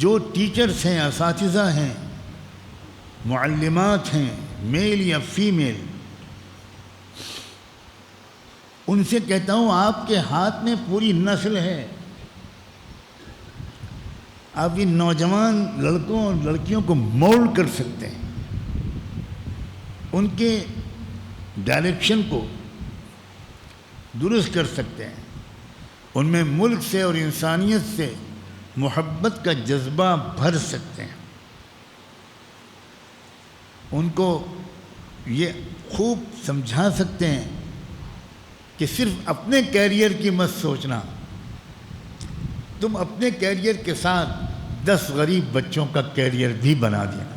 جو ٹیچرز ہیں، اساتذہ ہیں، معلمات ہیں، میل یا فیمیل، ان سے کہتا ہوں آپ کے ہاتھ میں پوری نسل ہے. آپ ان نوجوان لڑکوں اور لڑکیوں کو مولڈ کر سکتے ہیں، ان کے ڈائریکشن کو درست کر سکتے ہیں، ان میں ملک سے اور انسانیت سے محبت کا جذبہ بھر سکتے ہیں. ان کو یہ خوب سمجھا سکتے ہیں کہ صرف اپنے کیریئر کی مت سوچنا، تم اپنے کیریئر کے ساتھ 10 غریب بچوں کا کیریئر بھی بنا دینا.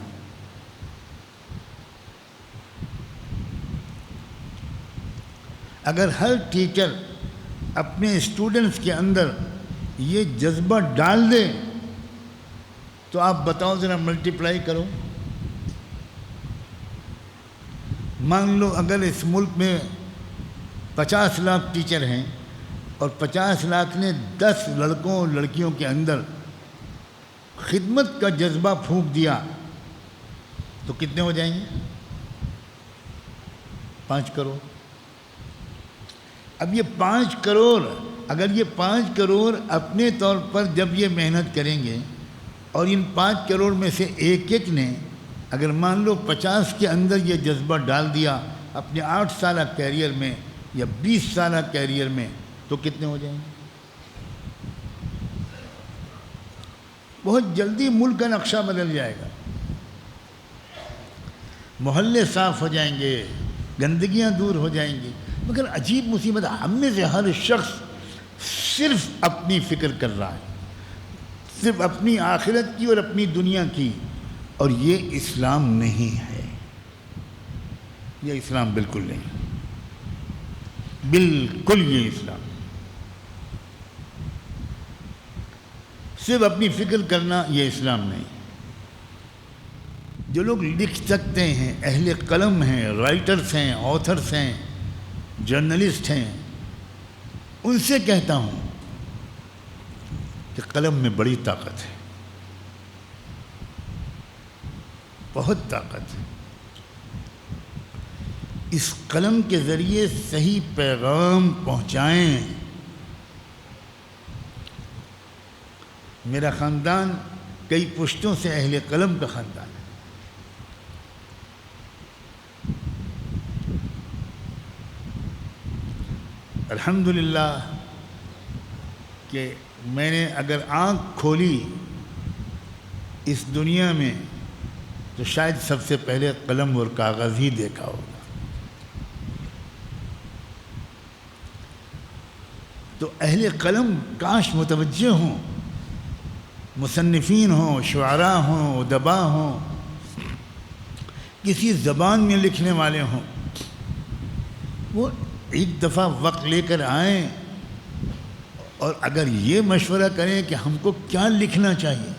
اگر ہر ٹیچر اپنے اسٹوڈنٹس کے اندر یہ جذبہ ڈال دے تو آپ بتاؤ ذرا، ملٹیپلائی کرو. مان لو اگر اس ملک میں 50 لاکھ ٹیچر ہیں اور 50 لاکھ نے 10 لڑکوں اور لڑکیوں کے اندر خدمت کا جذبہ پھونک دیا تو کتنے ہو جائیں گے؟ 5 کروڑ. اب یہ 5 کروڑ، اگر یہ 5 کروڑ اپنے طور پر جب یہ محنت کریں گے اور ان 5 کروڑ میں سے ایک ایک نے اگر مان لو 50 کے اندر یہ جذبہ ڈال دیا اپنے 8 سالہ کیریئر میں یا 20 سالہ کیریئر میں تو کتنے ہو جائیں گے؟ بہت جلدی ملک کا نقشہ بدل جائے گا. محلے صاف ہو جائیں گے، گندگیاں دور ہو جائیں گی. مگر عجیب مصیبت، ہم میں سے ہر شخص صرف اپنی فکر کر رہا ہے، صرف اپنی آخرت کی اور اپنی دنیا کی، اور یہ اسلام نہیں ہے. یہ اسلام بالکل نہیں، بالکل یہ اسلام. صرف اپنی فکر کرنا یہ اسلام نہیں. جو لوگ لکھ سکتے ہیں، اہل قلم ہیں، رائٹرز ہیں، آتھرز ہیں، جرنلسٹ ہیں، ان سے کہتا ہوں کہ قلم میں بڑی طاقت ہے، بہت طاقت ہے. اس قلم کے ذریعے صحیح پیغام پہنچائیں. میرا خاندان کئی پشتوں سے اہل قلم کا خاندان ہے. الحمدللہ کہ میں نے اگر آنکھ کھولی اس دنیا میں تو شاید سب سے پہلے قلم اور کاغذ ہی دیکھا ہوگا. تو اہل قلم کاش متوجہ ہوں، مصنفین ہوں، شعراء ہوں، ادباء ہوں، کسی زبان میں لکھنے والے ہوں، وہ ایک دفعہ وقت لے کر آئیں اور اگر یہ مشورہ کریں کہ ہم کو کیا لکھنا چاہیے.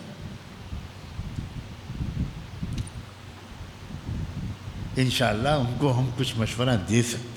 انشاءاللہ ان کو ہم کچھ مشورہ دے سکتے ہیں.